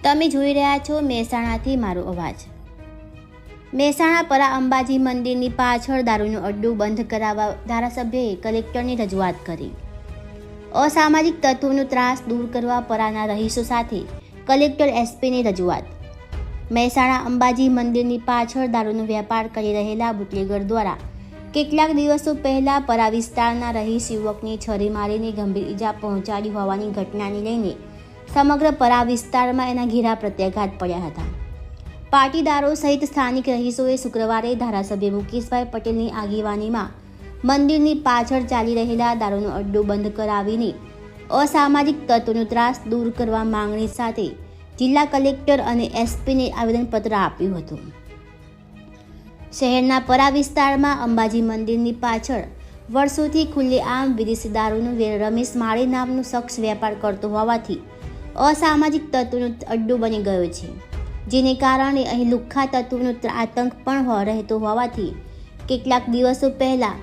તમે જોઈ રહ્યા છો મહેસાણાથી મારો અવાજ। મહેસાણા પરા અંબાજી મંદિરની પાછળ દારૂનું અડ્ડું બંધ કરાવવા ધારાસભ્યએ કલેક્ટરની રજૂઆત કરી। અસામાજિક તત્વોનો ત્રાસ દૂર કરવા પરાના રહીશો સાથે કલેક્ટર એસપીની રજૂઆત। મહેસાણા અંબાજી મંદિરની પાછળ દારૂનો વેપાર કરી રહેલા બુટલેગર દ્વારા કેટલાક દિવસો પહેલા પરા વિસ્તારના રહીશ યુવકની છરી મારીને ગંભીર ઈજા પહોંચાડી હોવાની ઘટનાને લઈને સમગ્ર પરા વિસ્તારમાં એના ઘેરા પ્રત્યાઘાત પડ્યા હતા। પાટીદારો સહિત સ્થાનિક રહીશોએ શુક્રવારે ધારાસભ્ય મુકેશભાઈ પટેલની આગેવાનીમાં મંદિરની પાછળ ચાલી રહેલા દારૂનો અડ્ડો બંધ કરાવીને અસામાજિક તત્વોનો ત્રાસ દૂર કરવા માંગણી સાથે જિલ્લા કલેક્ટર અને એસપીને આવેદનપત્ર આપ્યું હતું। શહેરના પરા વિસ્તારમાં અંબાજી મંદિરની પાછળ વર્ષોથી ખુલ્લેઆમ વિદેશી દારૂનો રમેશ માળી નામનો શખ્સ વેપાર કરતો હોવાથી અસામાજિક તત્વોનો અડ્ડો બની ગયો છે, જેને કારણે અહીં લુખ્ખા તત્વોનો આતંક પણ રહેતો હોવાથી કેટલાક દિવસો પહેલા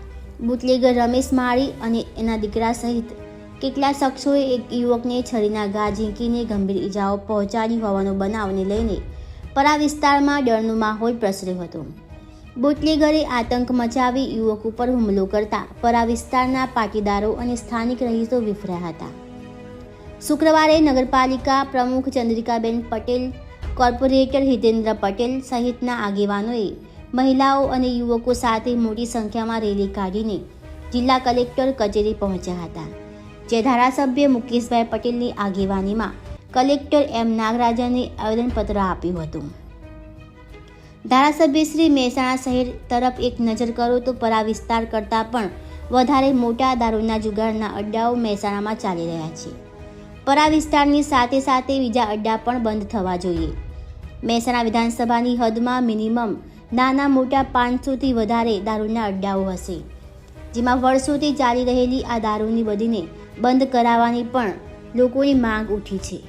બુટલેગર રમેશ માળી અને એના દીકરા સહિત કેટલાક શખ્સોએ એક યુવકને છરીના ઘા ઝીંકીને ગંભીર ઈજાઓ પહોંચાડી હોવાનો બનાવને લઈને પરા વિસ્તારમાં ડરનો માહોલ પ્રસર્યો હતો। બુટલેગરે આતંક મચાવી યુવક ઉપર હુમલો કરતા પરા વિસ્તારના પાટીદારો અને સ્થાનિક રહીશો વિફર્યા હતા। શુક્રવારે નગરપાલિકા પ્રમુખ ચંદ્રિકાબેન પટેલ, કોર્પોરેટર હિતેન્દ્ર પટેલ સહિતના આગેવાનોએ મહિલાઓ અને યુવકો સાથે મોટી સંખ્યામાં રેલી કાઢીને જિલ્લા કલેક્ટર કચેરી પહોંચ્યા હતા, જે ધારાસભ્ય મુકેશભાઈ પટેલની આગેવાનીમાં કલેક્ટર એમ નાગરાજને આવેદનપત્ર આપ્યું હતું। ધારાસભ્ય શ્રી મહેસાણા શહેર તરફ એક નજર કરો તો પરા વિસ્તાર કરતાં પણ વધારે મોટા દારૂના જુગારના અડ્ડાઓ મહેસાણામાં ચાલી રહ્યા છે। પરા વિસ્તારની સાથે સાથે બીજા અડ્ડા પણ બંધ થવા જોઈએ। મહેસાણા વિધાનસભાની હદમાં મિનિમમ નાના મોટા 500થી વધારે દારૂના અડ્ડાઓ હશે, જેમાં વર્ષોથી ચાલી રહેલી આ દારૂની બદીને બંધ કરાવવાની પણ લોકોની માંગ ઉઠી છે।